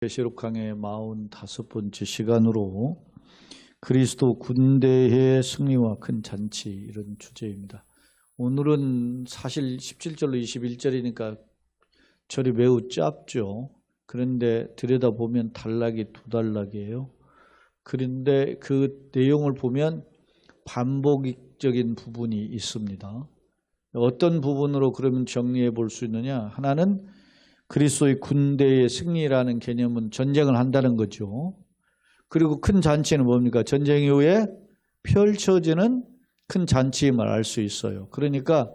계시록 강의 45번째 시간으로 그리스도 군대의 승리와 큰 잔치, 이런 주제입니다. 오늘은 사실 17절로 21절이니까 절이 매우 짧죠. 그런데 들여다보면 단락이 두 단락이에요. 그런데 그 내용을 보면 반복적인 부분이 있습니다. 어떤 부분으로 그러면 정리해 볼 수 있느냐? 하나는 그리스도의 군대의 승리라는 개념은 전쟁을 한다는 거죠. 그리고 큰 잔치는 뭡니까? 전쟁 이후에 펼쳐지는 큰 잔치임을 알 수 있어요. 그러니까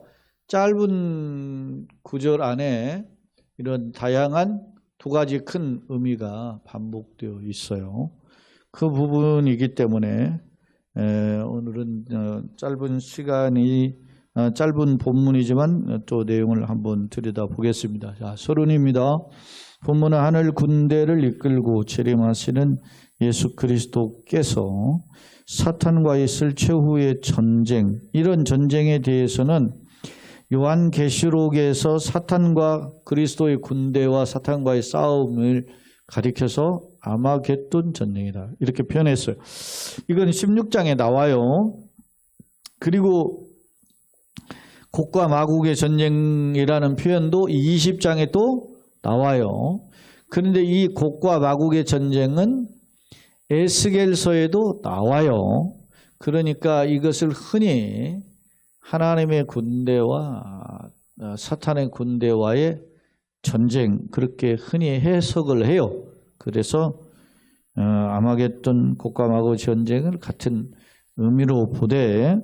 짧은 구절 안에 이런 다양한 두 가지 큰 의미가 반복되어 있어요. 그 부분이기 때문에 오늘은 짧은 본문이지만 또 내용을 한번 들여다보겠습니다. 자, 서론입니다. 본문은 하늘 군대를 이끌고 재림하시는 예수 그리스도께서 사탄과 있을 최후의 전쟁, 이런 전쟁에 대해서는 요한계시록에서 사탄과 그리스도의 군대와 사탄과의 싸움을 가리켜서 아마겟돈 전쟁이다, 이렇게 표현했어요. 이건 16장에 나와요. 그리고 곡과 마곡의 전쟁이라는 표현도 20장에 또 나와요. 그런데 이 곡과 마곡의 전쟁은 에스겔서에도 나와요. 그러니까 이것을 흔히 하나님의 군대와 사탄의 군대와의 전쟁, 그렇게 흔히 해석을 해요. 그래서 아마겟돈 곡과 마곡 전쟁을 같은 의미로 보되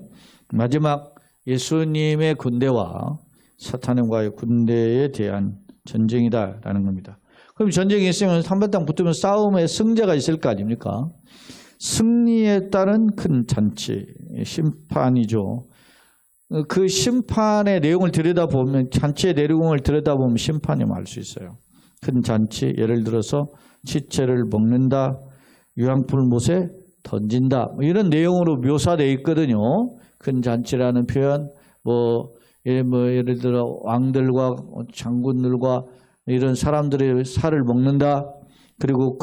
마지막 예수님의 군대와 사탄과의 군대에 대한 전쟁이다라는 겁니다. 그럼 전쟁이 있으면 한바탕 붙으면 싸움에 승자가 있을 거 아닙니까? 승리에 따른 큰 잔치, 심판이죠. 그 심판의 내용을 들여다보면, 잔치의 내용을 들여다보면 심판임을 알 수 있어요. 큰 잔치, 예를 들어서 시체를 먹는다, 유황불못에 던진다, 이런 내용으로 묘사되어 있거든요. 큰 잔치라는 표현, 예를 들어 왕들과 장군들과 이런 사람들의 살을 먹는다, 그리고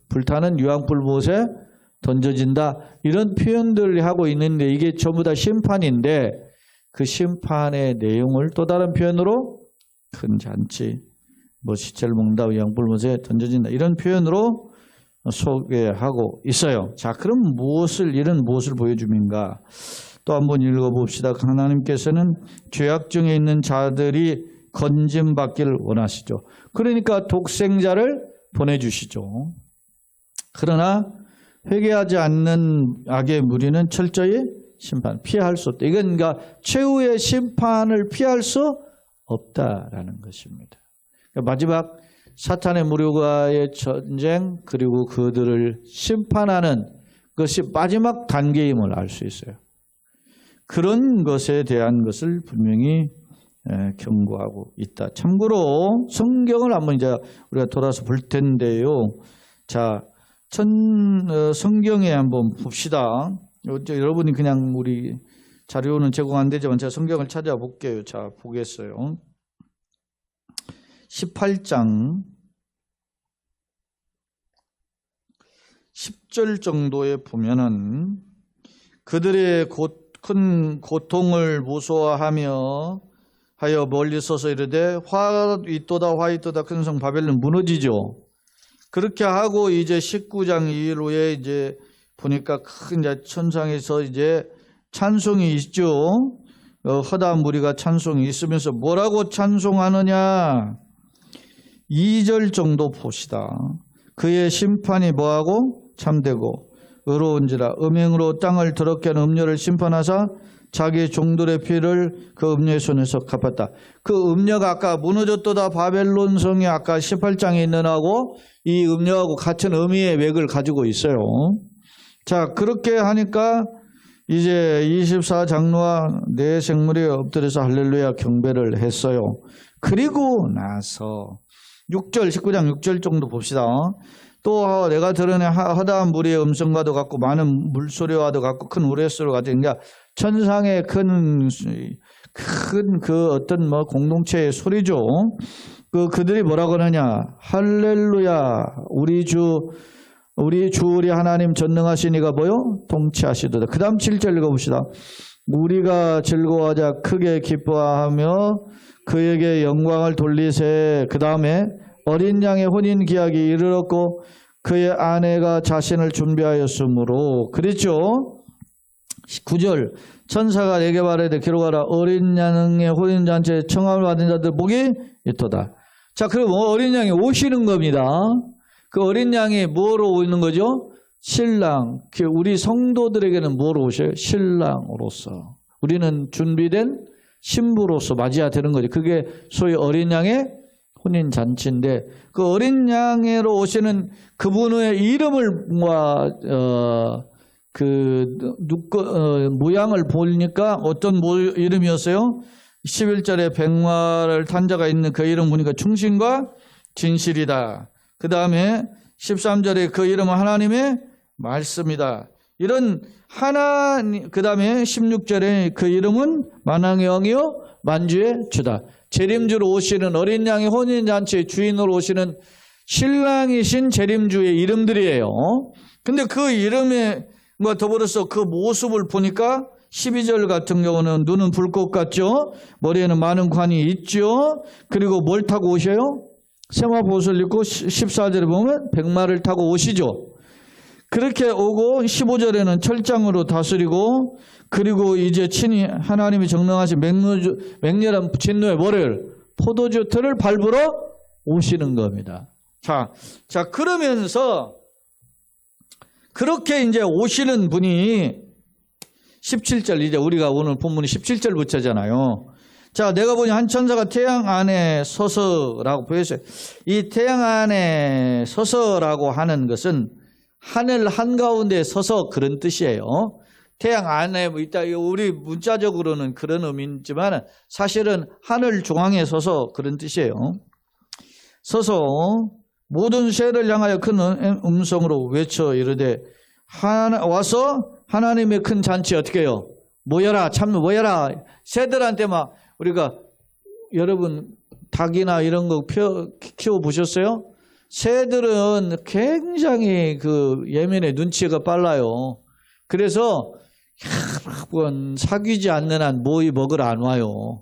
불타는 유황불못에 던져진다, 이런 표현들을 하고 있는데 이게 전부 다 심판인데, 그 심판의 내용을 또 다른 표현으로 큰 잔치, 시체를 먹는다, 유황불못에 던져진다, 이런 표현으로 소개하고 있어요. 자, 그럼 이런 무엇을 보여줍니까? 또 한번 읽어봅시다. 하나님께서는 죄악 중에 있는 자들이 건짐받기를 원하시죠. 그러니까 독생자를 보내주시죠. 그러나 회개하지 않는 악의 무리는 철저히 피할 수 없다. 이건 그러니까 최후의 심판을 피할 수 없다라는 것입니다. 그러니까 마지막 사탄의 무리와의 전쟁, 그리고 그들을 심판하는 것이 마지막 단계임을 알 수 있어요. 그런 것에 대한 것을 분명히 경고하고 있다. 참고로 성경을 한번 이제 우리가 돌아서 볼 텐데요. 자, 성경에 한번 봅시다. 여러분이 그냥 우리 자료는 제공 안 되지만 제가 성경을 찾아볼게요. 자, 보겠어요. 18장 10절 정도에 보면은 그들의 큰 고통을 무서워하며 하여 멀리 서서 이르되 화 있도다 큰 성 바벨론 무너지죠. 그렇게 하고 이제 19장 이후에 이제 보니까 큰 천상에서 이제 찬송이 있죠. 허다한 무리가 찬송이 있으면서 뭐라고 찬송하느냐? 2절 정도 봅시다. 그의 심판이 뭐하고 참되고 의로운지라 음행으로 땅을 더럽게 하는 음녀를 심판하사 자기 종들의 피를 그 음녀의 손에서 갚았다. 그 음녀가 아까 무너졌도다 바벨론 성이 아까 18장에 있는 하고 이 음녀하고 같은 의미의 맥을 가지고 있어요. 자, 그렇게 하니까 이제 24장로와 네 생물이 엎드려서 할렐루야 경배를 했어요. 그리고 나서 19장 6절 정도 봅시다. 또 내가 들은 허다한 무리의 음성과도 같고 많은 물소리와도 같고 큰 우레소리와 같은, 그러니까 천상의 큰 그 어떤 공동체의 소리죠. 그들이 뭐라고 하느냐? 할렐루야, 우리 하나님 전능하신 이가 뭐요? 통치하시도다. 그 다음 7절 읽어봅시다. 우리가 즐거워하자 크게 기뻐하며 그에게 영광을 돌리세. 그 다음에 어린 양의 혼인 기약이 이르렀고 그의 아내가 자신을 준비하였으므로. 그랬죠? 9절 천사가 내게 말하되 기록하라. 어린 양의 혼인잔치에 청함을 받은 자들 복이 있도다. 자, 그럼 어린 양이 오시는 겁니다. 그 어린 양이 뭐로 오는 거죠? 신랑. 우리 성도들에게는 뭐로 오셔요? 신랑으로서. 우리는 준비된 신부로서 맞이해야 되는 거죠. 그게 소위 어린 양의 혼인잔치인데, 그 어린 양으로 오시는 그분의 이름을 모양을 보니까 어떤 이름이었어요? 11절에 백마를 탄 자가 있는 그 이름 보니까 충신과 진실이다. 그 다음에 13절에 그 이름은 하나님의 말씀이다. 이런 하나님, 그 다음에 16절에 그 이름은 만왕의 영이요 만주의 주다. 재림주로 오시는 어린 양의 혼인잔치의 주인으로 오시는 신랑이신 재림주의 이름들이에요. 근데 그 이름에 더불어서 그 모습을 보니까 12절 같은 경우는 눈은 불꽃 같죠. 머리에는 많은 관이 있죠. 그리고 뭘 타고 오셔요? 세마포옷을 입고 14절에 보면 백마를 타고 오시죠. 그렇게 오고 15절에는 철장으로 다스리고, 그리고 이제 친히 하나님이 정령하신 맹렬한 진노의 뭐를? 포도주 틀을 밟으러 오시는 겁니다. 자, 그러면서 그렇게 이제 오시는 분이 17절, 이제 우리가 오늘 본문이 17절부터잖아요. 자, 내가 보니 한 천사가 태양 안에 서서라고 보였어요. 이 태양 안에 서서라고 하는 것은 하늘 한가운데 서서 그런 뜻이에요. 태양 안에 있다. 우리 문자적으로는 그런 의미지만 사실은 하늘 중앙에 서서 그런 뜻이에요. 서서 모든 새를 향하여 큰 음성으로 외쳐 이르되 와서 하나님의 큰 잔치 어떻게 해요? 모여라, 모여라. 새들한테 막 우리가 여러분 닭이나 이런 거 키워 보셨어요? 새들은 굉장히 예민해, 눈치가 빨라요. 그래서 여러 번 사귀지 않는 한 모이 먹으러 안 와요.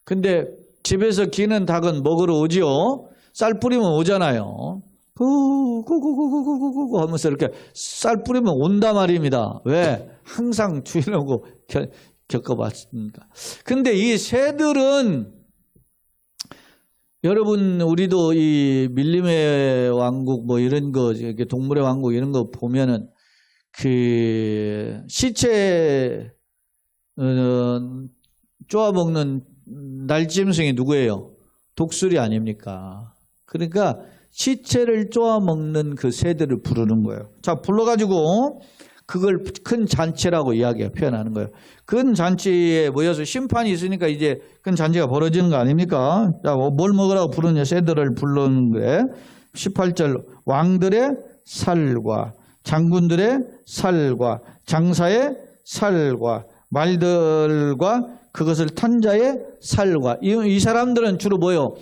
근데 집에서 기는 닭은 먹으러 오지요. 쌀 뿌리면 오잖아요. 구구구구구구구구 하면서 이렇게 쌀 뿌리면 온단 말입니다. 왜? 항상 주인하고 겪어봤으니까. 근데 이 새들은 여러분, 우리도 이 밀림의 왕국 뭐 이런 거, 이렇게 동물의 왕국 이런 거 보면은 시체 쪼아먹는 날짐승이 누구예요? 독수리 아닙니까? 그러니까 시체를 쪼아먹는 그 새들을 부르는 거예요. 자, 불러가지고 그걸 큰 잔치라고 표현하는 거예요. 큰 잔치에 모여서 심판이 있으니까 이제 큰 잔치가 벌어지는 거 아닙니까? 자, 뭘 먹으라고 부르냐? 새들을 부르는 거예요. 18절 왕들의 살과 장군들의 살과 장사의 살과 말들과 그것을 탄 자의 살과 이 사람들은 주로 뭐요?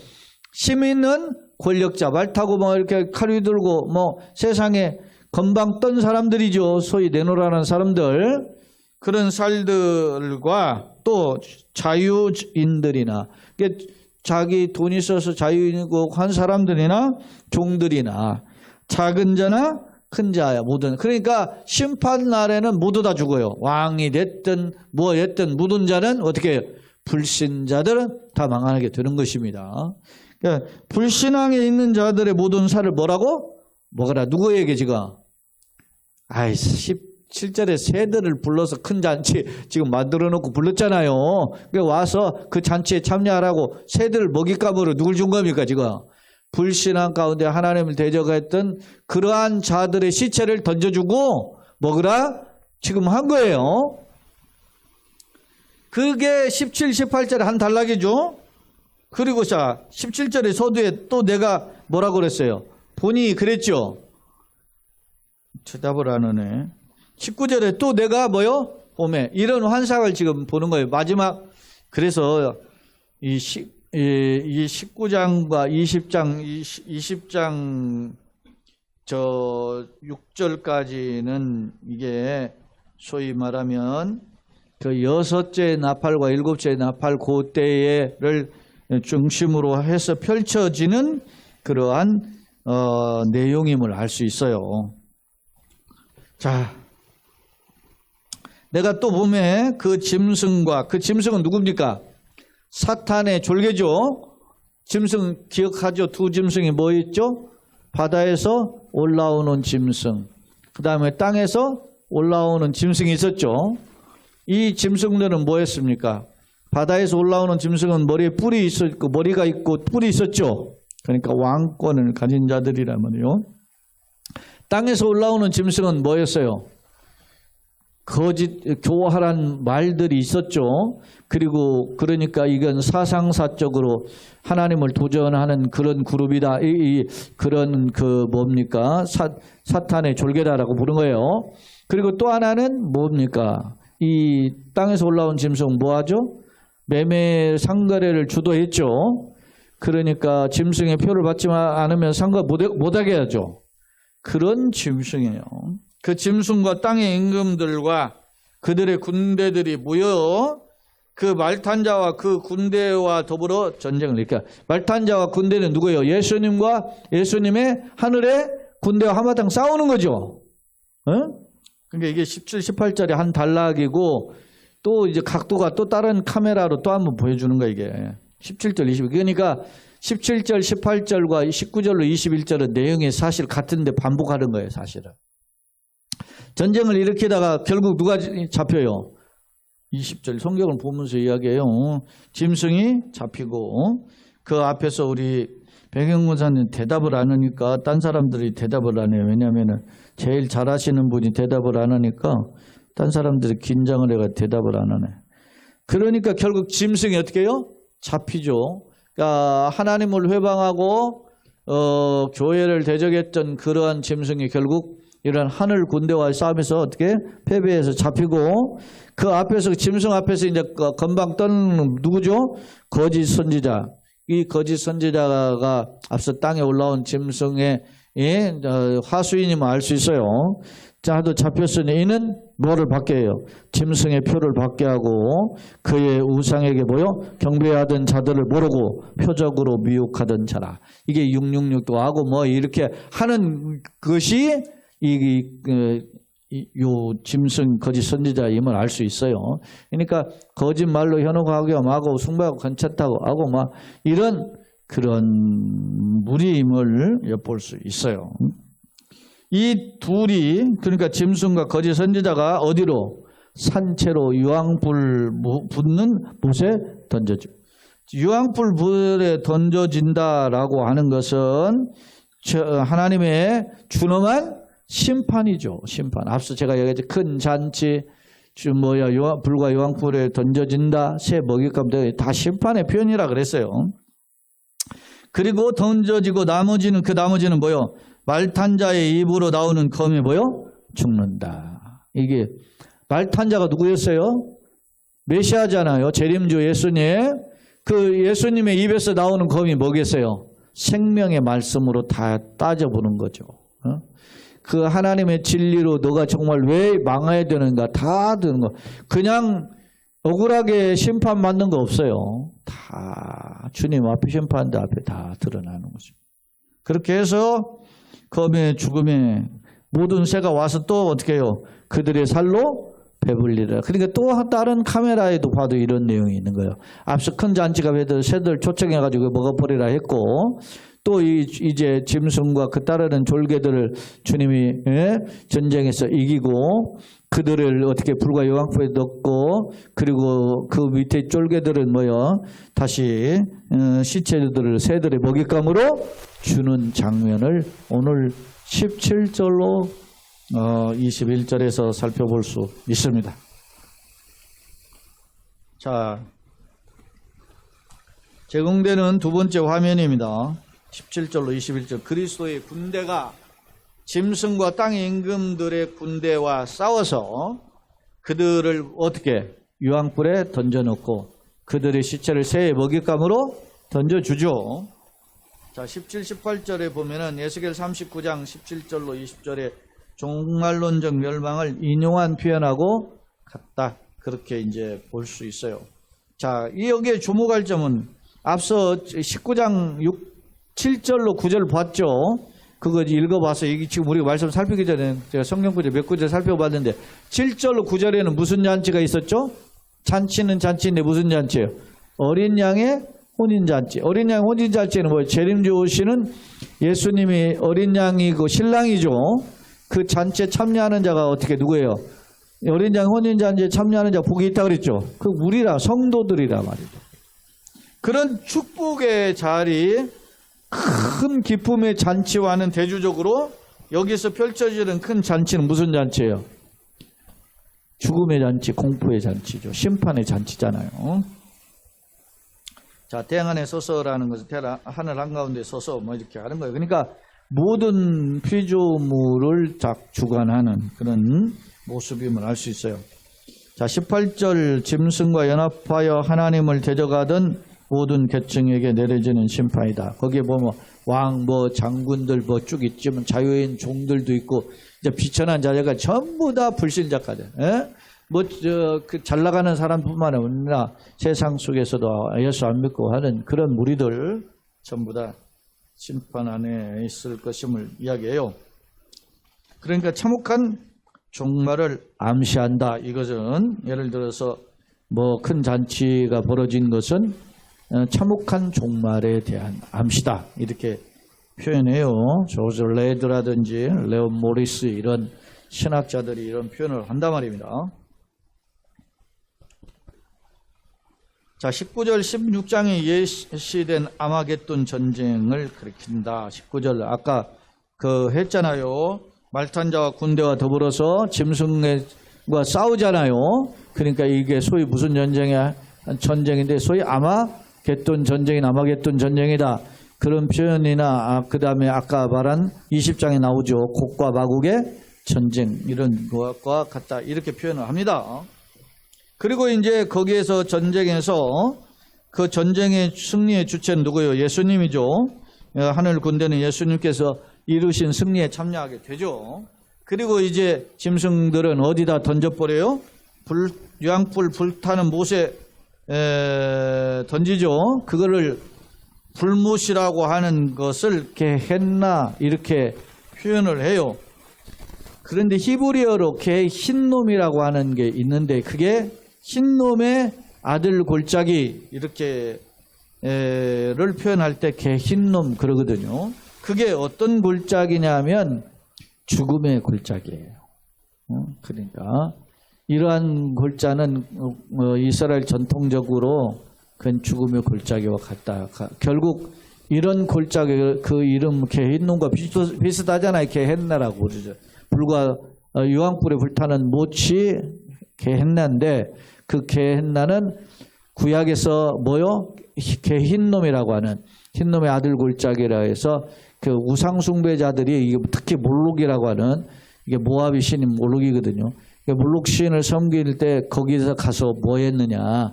힘 있는 권력자, 말 타고 뭐 이렇게 칼 휘둘고 뭐 세상에 건방 떤 사람들이죠. 소위 내노라는 사람들. 그런 살들과 또 자유인들이나 자기 돈 있어서 자유인이고 한 사람들이나 종들이나 작은 자나 큰 자야 모든. 그러니까 심판 날에는 모두 다 죽어요. 왕이 됐든 뭐 됐든 모든 자는 어떻게 해요? 불신자들은 다 망하게 되는 것입니다. 그러니까 불신앙에 있는 자들의 모든 살을 뭐라고? 먹어라. 누구에게 지금? 17절에 새들을 불러서 큰 잔치 지금 만들어 놓고 불렀잖아요. 그러니까 와서 그 잔치에 참여하라고 새들을 먹잇감으로 누굴 준 겁니까 지금? 불신앙 가운데 하나님을 대적했던 그러한 자들의 시체를 던져주고 먹으라 지금 한 거예요. 그게 17, 18절에 한 단락이죠. 그리고 자 17절의 서두에 또 내가 뭐라고 그랬어요? 보니 그랬죠. 대답을 안 하네. 19절에 또 내가 뭐요? 봄에 이런 환상을 지금 보는 거예요. 마지막. 그래서 이 이 19장과 20장 저 6절까지는 이게 소위 말하면 그 여섯째 나팔과 일곱째 나팔 그때를 중심으로 해서 펼쳐지는 그러한 내용임을 알 수 있어요. 자, 내가 또 보면 그 짐승과 그 짐승은 누굽니까? 사탄의 졸개죠. 짐승 기억하죠? 두 짐승이 뭐 있죠? 바다에서 올라오는 짐승, 그 다음에 땅에서 올라오는 짐승이 있었죠. 이 짐승들은 뭐였습니까? 바다에서 올라오는 짐승은 머리에 뿔이 있었고 머리가 있고 뿔이 있었죠. 그러니까 왕권을 가진 자들이란 말이에요. 땅에서 올라오는 짐승은 뭐였어요? 거짓 교활한 말들이 있었죠. 그리고 그러니까 이건 사상사적으로 하나님을 도전하는 그런 그룹이다. 그런 그 뭡니까? 사탄의 졸개다라고 부른 거예요. 그리고 또 하나는 뭡니까? 이 땅에서 올라온 짐승 뭐하죠? 매매 상거래를 주도했죠. 그러니까 짐승의 표를 받지 않으면 상거 못하게 하죠. 그런 짐승이에요. 그 짐승과 땅의 임금들과 그들의 군대들이 모여 그 말탄자와 그 군대와 더불어 전쟁을 일으켜. 말탄자와 군대는 누구예요? 예수님과 예수님의 하늘의 군대와 한바탕 싸우는 거죠. 그러니까 이게 17, 18절의 한 단락이고 또 이제 각도가 또 다른 카메라로 또 한번 보여주는 거예요, 이게. 17절, 22절. 그러니까 17절, 18절과 19절로 21절은 내용이 사실 같은데 반복하는 거예요, 사실은. 전쟁을 일으키다가 결국 누가 잡혀요? 20절 성경을 보면서 이야기해요. 짐승이 잡히고 그 앞에서 우리 백영무사님 대답을 안 하니까 딴 사람들이 대답을 안 해요. 왜냐하면 제일 잘하시는 분이 대답을 안 하니까 딴 사람들이 긴장을 해가 대답을 안 하네. 그러니까 결국 짐승이 어떻게 해요? 잡히죠. 그러니까 하나님을 회방하고 교회를 대적했던 그러한 짐승이 결국 이런 하늘 군대와의 싸움에서 어떻게 패배해서 잡히고 그 앞에서 짐승 앞에서 이제 건방 떠는 누구죠? 거짓 선지자. 이 거짓 선지자가 앞서 땅에 올라온 짐승의 하수인임을 알 수 있어요. 자도 잡혔으니 이는 뭐를 받게 해요? 짐승의 표를 받게 하고 그의 우상에게 모여 경배하던 자들을 모르고 표적으로 미혹하던 자라. 이게 666도 하고 뭐 이렇게 하는 것이 요 짐승 거짓 선지자임을 알 수 있어요. 그러니까 거짓말로 현혹하고 마고 숭배하고 괜찮다고 하고 막 이런 그런 무리임을 엿볼 수 있어요. 이 둘이 그러니까 짐승과 거짓 선지자가 어디로? 산채로 유황불 붙는 못에 던져져. 유황불 불에 던져진다라고 하는 것은 하나님의 준엄한 심판이죠. 심판. 앞서 제가 얘기했죠. 큰 잔치, 불과 유황불에 던져진다. 새 먹잇감 다 심판의 표현이라 그랬어요. 그리고 던져지고 나머지는 뭐요? 말탄자의 입으로 나오는 검이 뭐요? 죽는다. 이게 말탄자가 누구였어요? 메시아잖아요. 재림주 예수님. 그 예수님의 입에서 나오는 검이 뭐겠어요? 생명의 말씀으로 다 따져보는 거죠. 그 하나님의 진리로 너가 정말 왜 망해야 되는가 다 드는 거. 그냥 억울하게 심판받는 거 없어요. 다 주님 앞에 심판대 앞에 다 드러나는 거죠. 그렇게 해서 검의 죽음에 모든 새가 와서 또 어떻게 해요? 그들의 살로 배불리라. 그러니까 또 다른 카메라에도 봐도 이런 내용이 있는 거예요. 앞서 큰 잔치가 해도 새들 초청해가지고 먹어버리라 했고 또 이제 짐승과 그 따르는 졸개들을 주님이 전쟁에서 이기고 그들을 어떻게 불과 유황불에 넣고 그리고 그 밑에 졸개들은 뭐요? 다시 시체들을 새들의 먹잇감으로 주는 장면을 오늘 17절로 21절에서 살펴볼 수 있습니다. 자, 제공되는 두 번째 화면입니다. 17절로 21절. 그리스도의 군대가 짐승과 땅의 임금들의 군대와 싸워서 그들을 어떻게 유황불에 던져놓고 그들의 시체를 새의 먹잇감으로 던져주죠. 자, 17, 18절에 보면은 에스겔 39장 17절로 20절에 종말론적 멸망을 인용한 표현하고 같다. 그렇게 이제 볼 수 있어요. 자, 여기에 주목할 점은 앞서 19장 7절로 9절 봤죠? 그거 읽어봐서 이게 지금 우리가 말씀 살피기 전에 제가 성경 구절 몇 구절 살펴봤는데 7절로 9절에는 무슨 잔치가 있었죠? 잔치는 잔치인데 무슨 잔치예요? 어린 양의 혼인잔치. 어린 양 혼인잔치는 뭐예요? 재림주 오시는 예수님이 어린 양이고 신랑이죠. 그 잔치에 참여하는 자가 어떻게 누구예요? 어린 양 혼인잔치에 참여하는 자 복이 있다 그랬죠. 그 우리라 성도들이라 말이죠. 그런 축복의 자리, 큰 기쁨의 잔치와는 대조적으로 여기서 펼쳐지는 큰 잔치는 무슨 잔치예요? 죽음의 잔치, 공포의 잔치죠. 심판의 잔치잖아요. 자, 태양 안에 서서라는 것은 하늘 한가운데 서서 뭐 이렇게 하는 거예요. 그러니까 모든 피조물을 주관하는 그런 모습임을 알 수 있어요. 자, 18절 짐승과 연합하여 하나님을 대적하던 모든 계층에게 내려지는 심판이다. 거기에 보면 왕, 장군들 쭉 있지만 자유인 종들도 있고 이제 비천한 자녀가 전부 다 불신자까지. 잘 나가는 사람뿐만 아니라 세상 속에서도 예수 안 믿고 하는 그런 무리들 전부 다 심판 안에 있을 것임을 이야기해요. 그러니까 참혹한 종말을 암시한다. 이것은 예를 들어서 큰 잔치가 벌어진 것은 참혹한 종말에 대한 암시다. 이렇게 표현해요. 조지 레드라든지 레온 모리스 이런 신학자들이 이런 표현을 한단 말입니다. 자, 19절 16장에 예시된 아마겟돈 전쟁을 가리킨다. 19절 아까 했잖아요. 말탄자와 군대와 더불어서 짐승과 싸우잖아요. 그러니까 이게 소위 무슨 전쟁인데 소위 아마겟돈 전쟁인 아마겟돈 전쟁이다. 그런 표현이나 그 다음에 아까 말한 20장에 나오죠. 곡과 마곡의 전쟁 이런 것과 같다. 이렇게 표현을 합니다. 그리고 이제 거기에서 전쟁에서 그 전쟁의 승리의 주체는 누구예요? 예수님이죠. 하늘 군대는 예수님께서 이루신 승리에 참여하게 되죠. 그리고 이제 짐승들은 어디다 던져버려요? 유황불 불타는 못에 던지죠. 그거를 불못이라고 하는 것을 게헨나 이렇게 표현을 해요. 그런데 히브리어로 흰놈이라고 하는 게 있는데 그게 흰놈의 아들 골짜기 이렇게 를 표현할 때 흰놈 그러거든요. 그게 어떤 골짜기냐면 죽음의 골짜기예요. 그러니까 이러한 골짜는 이스라엘 전통적으로 그건 죽음의 골짜기와 같다. 결국 이런 골짜기 그 이름 흰놈과 비슷하잖아요. 게헨나라고 그러죠. 불과 유황불에 불타는 못이 게헨나인데 그 게헨나는 구약에서 게흰놈이라고 하는 흰놈의 아들 골짜기라 해서 그 우상 숭배자들이 이게 특히 몰록이라고 하는 이게 모압의 신인 몰록이거든요. 몰록 신을 섬길 때 거기서 가서 뭐 했느냐?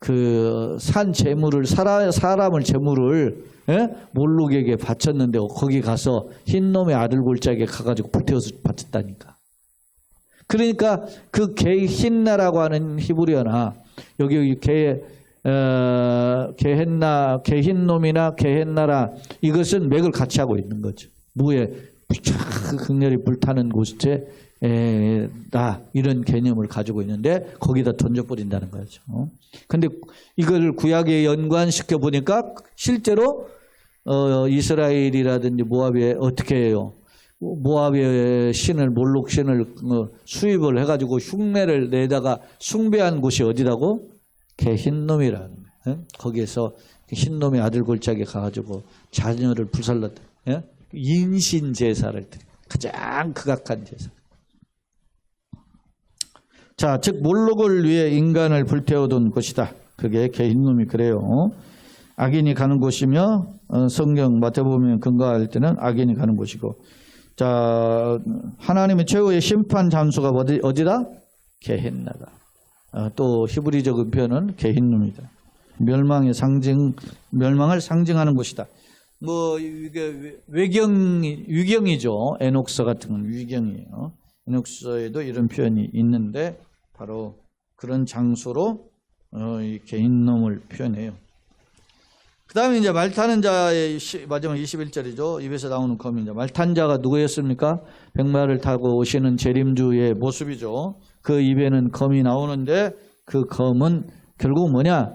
그 산 제물을 사람을 제물을 몰록에게 바쳤는데 거기 가서 흰놈의 아들 골짜기에 가가지고 불태워서 바쳤다니까. 그러니까 그 게힌나라고 하는 히브리어나 여기 게힌놈이나 게헨나라 이것은 맥을 같이 하고 있는 거죠. 무에 극렬히 불타는 곳에 이런 개념을 가지고 있는데 거기다 던져버린다는 거죠. 근데 이걸 구약에 연관시켜 보니까 실제로 이스라엘이라든지 모압에 어떻게 해요? 모압의 신을 몰록 신을 수입을 해가지고 흉내를 내다가 숭배한 곳이 어디라고? 게흰놈이라는 거예요. 거기에서 흰놈의 아들 골짜기에 가가지고 자녀를 불살랐다. 인신 제사를 드려. 가장 극악한 제사. 자, 즉 몰록을 위해 인간을 불태워둔 것이다. 그게 게흰놈이 그래요. 악인이 가는 곳이며 성경 마태복음에 근거할 때는 악인이 가는 곳이고, 자 하나님의 최후의 심판 장소가 어디다? 게헨나다. 또 히브리적 표현은 게흰놈이다. 멸망을 상징하는 곳이다. 뭐 이게 위경이죠. 에녹서 같은 건 위경이에요. 에녹서에도 이런 표현이 있는데 바로 그런 장소로 이 개인놈을 표현해요. 그 다음에 이제 말타는 자의 마지막 21절이죠. 입에서 나오는 검입니다. 말탄 자가 누구였습니까? 백마를 타고 오시는 재림주의 모습이죠. 그 입에는 검이 나오는데 그 검은 결국 뭐냐?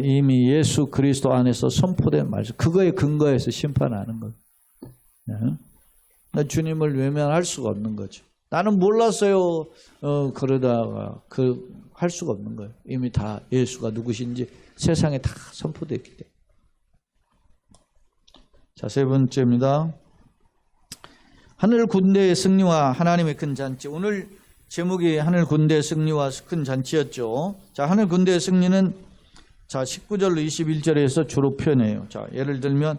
이미 예수 그리스도 안에서 선포된 말씀. 그거에 근거해서 심판하는 거예요. 주님을 외면할 수가 없는 거죠. 나는 몰랐어요. 그러다가 할 수가 없는 거예요. 이미 다 예수가 누구신지 세상에 다 선포됐기 때문에. 자, 세 번째입니다. 하늘 군대의 승리와 하나님의 큰 잔치. 오늘 제목이 하늘 군대의 승리와 큰 잔치였죠. 자, 하늘 군대의 승리는 자 19절로 21절에서 주로 표현해요. 자, 예를 들면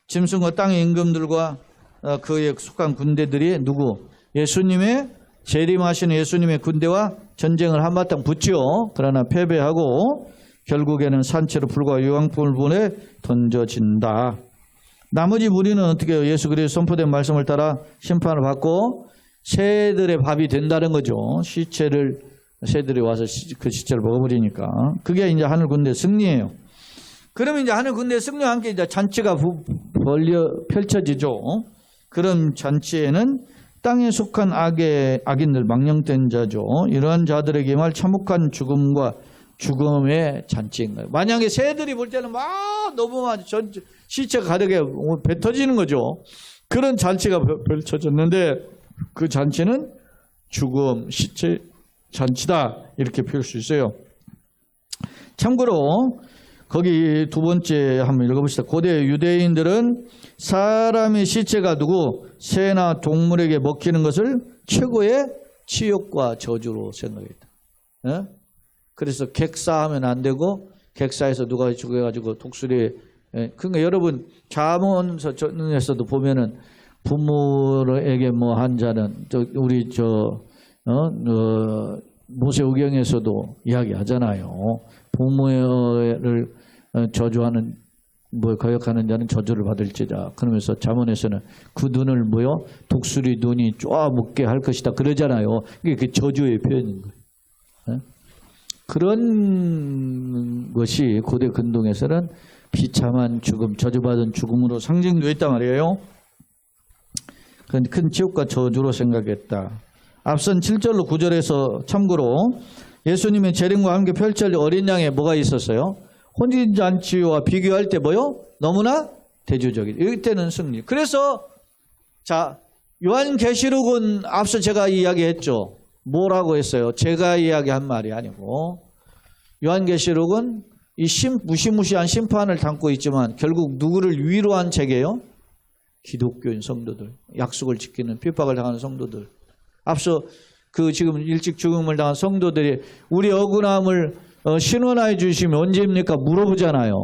짐승과 땅의 임금들과 그에 속한 군대들이 누구? 예수님의 재림하시는 예수님의 군대와 전쟁을 한바탕 붙죠. 그러나 패배하고 결국에는 산채로 불과 유황불 보내 던져진다. 나머지 무리는 어떻게 해요? 예수 그리스도 선포된 말씀을 따라 심판을 받고 새들의 밥이 된다는 거죠. 새들이 와서 그 시체를 먹어버리니까. 그게 이제 하늘 군대 승리예요. 그러면 이제 하늘 군대 승리와 함께 이제 잔치가 펼쳐지죠. 그런 잔치에는 땅에 속한 악인들, 망령된 자죠. 이러한 자들에게 임할 참혹한 죽음의 잔치인 거예요. 만약에 새들이 볼 때는 막 너무 많이 시체가 가득해 배 터지는 거죠. 그런 잔치가 펼쳐졌는데 그 잔치는 죽음, 시체 잔치다 이렇게 표현할 수 있어요. 참고로 거기 두 번째 한번 읽어봅시다. 고대 유대인들은 사람의 시체가 누구 새나 동물에게 먹히는 것을 최고의 치욕과 저주로 생각했다. 그래서 객사하면 안 되고 객사에서 누가 죽어가지고 독수리. 그러니까 여러분 잠언에서도 보면은 부모에게 뭐 한 자는 우리 모세오경에서도 이야기하잖아요. 부모를 저주하는 거역하는 자는 저주를 받을지다. 그러면서 잠언에서는 그 눈을 독수리 눈이 쪼아먹게 할 것이다. 그러잖아요. 이게 그 저주의 표현인 거예요. 그런 것이 고대 근동에서는 비참한 죽음, 저주받은 죽음으로 상징되어 있단 말이에요. 큰 치욕과 저주로 생각했다. 앞선 7절로 9절에서 참고로 예수님의 재림과 함께 펼쳐질 어린 양에 뭐가 있었어요? 혼인잔치와 비교할 때 너무나 대조적이죠. 이때는 승리. 그래서 자 요한계시록은 앞서 제가 이야기했죠. 뭐라고 했어요? 제가 이야기한 말이 아니고 요한계시록은 이 무시무시한 심판을 담고 있지만 결국 누구를 위로한 책이에요? 기독교인 성도들, 약속을 지키는 핍박을 당하는 성도들. 앞서 지금 일찍 죽음을 당한 성도들이 우리 억울함을 신원해 주시면 언제입니까? 물어보잖아요.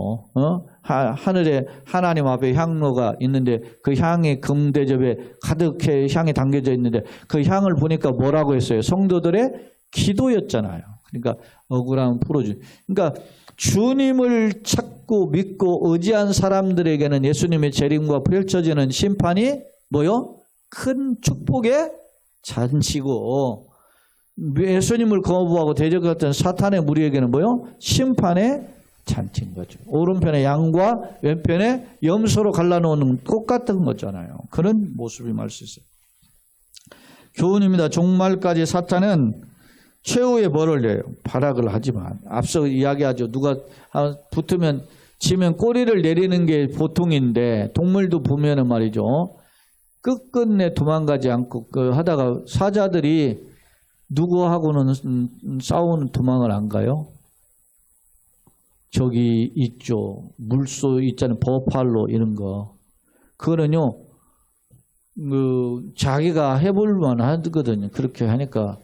하늘에 하나님 앞에 향로가 있는데 그 향이 금대접에 가득해 향이 담겨져 있는데 그 향을 보니까 뭐라고 했어요? 성도들의 기도였잖아요. 그러니까 억울함을 풀어주. 그러니까 주님을 찾고 믿고 의지한 사람들에게는 예수님의 재림과 펼쳐지는 심판이 큰 축복의 잔치고 예수님을 거부하고 대적했던 사탄의 무리에게는 심판의 잔치인 거죠. 오른편에 양과 왼편에 염소로 갈라놓는 똑같은 거잖아요. 그런 모습이 말 수 있어요. 교훈입니다. 종말까지 사탄은 최후의 벌을 내요. 발악을 하지만 앞서 이야기하죠. 누가 붙으면 지면 꼬리를 내리는 게 보통인데 동물도 보면은 말이죠. 끝끝내 도망가지 않고 하다가 사자들이 누구하고는 싸우는 도망을 안 가요? 저기 있죠. 물소 있잖아요. 버팔로 이런 거. 그거는요. 자기가 해볼 만하거든요. 그렇게 하니까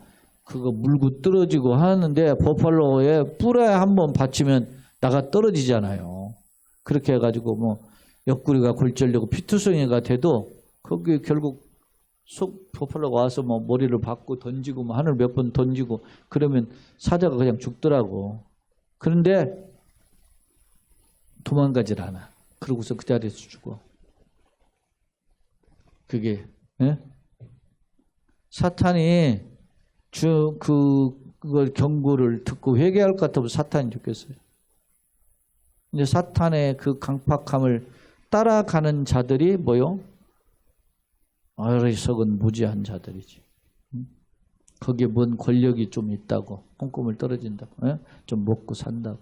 그거 물고 떨어지고 하는데 버팔로의 뿔에 한번 받치면 나가 떨어지잖아요. 그렇게 해가지고 옆구리가 골절되고 피투성이가 돼도 거기 결국 버팔로가 와서 머리를 박고 던지고 하늘 몇 번 던지고 그러면 사자가 그냥 죽더라고. 그런데 도망가질 않아. 그러고서 그 자리에서 죽어. 그게 사탄이 그걸 경고를 듣고 회개할 것 같으면 사탄이 죽겠어요. 이제 사탄의 그 강팍함을 따라가는 자들이 뭐요? 어리석은 무지한 자들이지. 거기에 뭔 권력이 좀 있다고, 꼼꼼을 떨어진다고, 좀 먹고 산다고.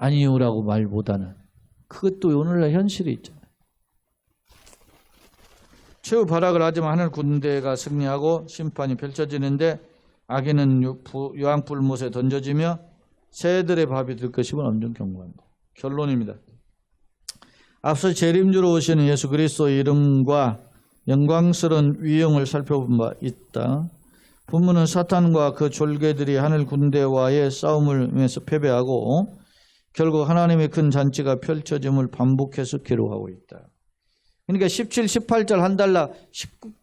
아니요라고 말보다는 그것도 오늘날 현실이 있잖아요. 최후 발악을 하지만 하늘 군대가 승리하고 심판이 펼쳐지는데 악인은 유황불못에 던져지며 새들의 밥이 될 것임을 엄청 경고합니다. 결론입니다. 앞서 재림주로 오시는 예수 그리스도의 이름과 영광스러운 위엄을 살펴본 바 있다. 본문은 사탄과 그 졸개들이 하늘 군대와의 싸움을 위해서 패배하고 결국 하나님의 큰 잔치가 펼쳐짐을 반복해서 기록하고 있다. 그러니까 17, 18절 한 달락,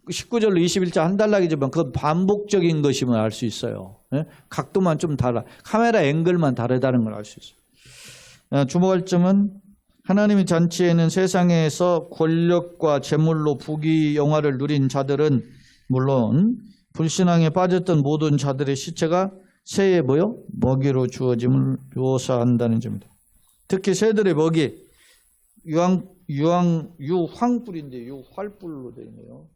19절로 21절 한 달락이지만 그건 반복적인 것임을 알 수 있어요. 각도만 좀 달라. 카메라 앵글만 다르다는 걸 알 수 있어요. 주목할 점은 하나님의 잔치에는 세상에서 권력과 재물로 부귀영화를 누린 자들은 물론 불신앙에 빠졌던 모든 자들의 시체가 새의 먹이로 주어짐을 묘사한다는 점입니다. 특히 새들의 먹이, 유황불인데 유활불로 되어 있네요.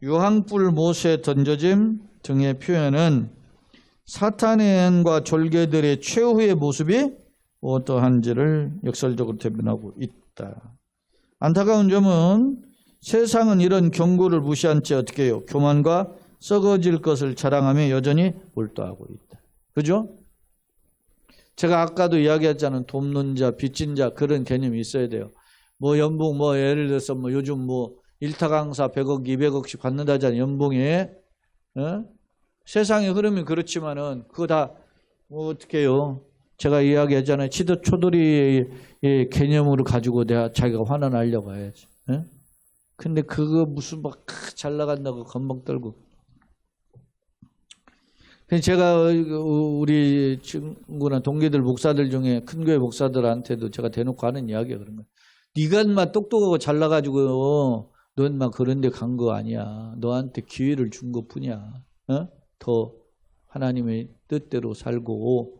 유황불 못에 던져짐 등의 표현은 사탄의 은과 졸개들의 최후의 모습이 어떠한지를 역설적으로 대변하고 있다. 안타까운 점은 세상은 이런 경고를 무시한 채 어떻게 해요? 교만과 썩어질 것을 자랑하며 여전히 몰두하고 있다. 그죠? 제가 아까도 이야기했잖아요. 돕는 자, 빚진 자 그런 개념이 있어야 돼요. 연봉 예를 들어서 요즘 일타 강사 100억, 200억씩 받는다잖아요. 연봉에. 세상의 흐름이 그렇지만은 그거 다 어떻게 해요? 제가 이야기했잖아요. 치도초돌이의 개념으로 가지고 자기가 환원하려고 해야지. 근데 그거 무슨 잘 나간다고 건방 떨고. 제가 우리 친구나 동기들 목사들 중에 큰 교회 목사들한테도 제가 대놓고 하는 이야기가 그런 거야. 네가 인마 똑똑하고 잘 나가지고 너 인마 그런 데 간 거 아니야. 너한테 기회를 준 것 뿐이야. 더 하나님의 뜻대로 살고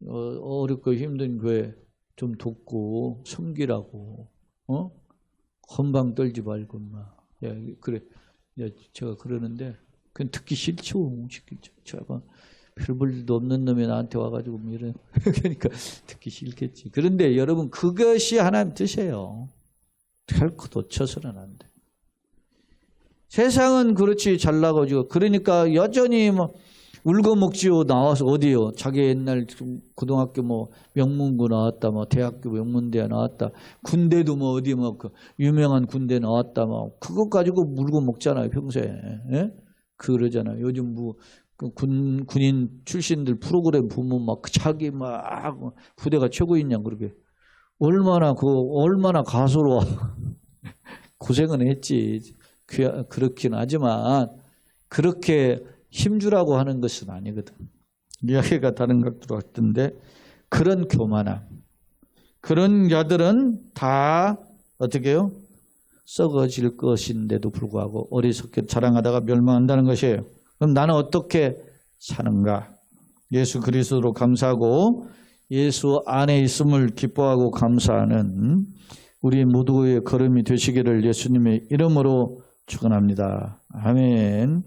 어렵고 힘든 교회 좀 돕고 섬기라고. 건방 떨지 말고 인마. 그래. 제가 그러는데 그건 듣기 싫죠. 제가 별 볼일도 없는 놈이 나한테 와가지고 이래. 그러니까 듣기 싫겠지. 그런데 여러분 그것이 하나님 뜻이에요. 결코 놓쳐서는 안 돼. 세상은 그렇지 잘 나가지고 그러니까 여전히 울고 먹지요 나와서 어디요? 자기 옛날 고등학교 명문고 나왔다, 대학교 명문대 나왔다, 군대도 어디 그 유명한 군대 나왔다, 그것 가지고 물고 먹잖아요 평소에. 그러잖아요. 요즘 군인 출신들 프로그램 보면 자기 부대가 최고인냐 그러게. 얼마나 가소로워. 고생은 했지. 그렇긴 하지만 그렇게 힘주라고 하는 것은 아니거든. 이야기가 다른 것도 같은데 그런 교만함. 그런 자들은 다 어떻게 해요? 썩어질 것인데도 불구하고 어리석게 자랑하다가 멸망한다는 것이에요. 그럼 나는 어떻게 사는가? 예수 그리스도로 감사하고 예수 안에 있음을 기뻐하고 감사하는 우리 모두의 걸음이 되시기를 예수님의 이름으로 축원합니다. 아멘.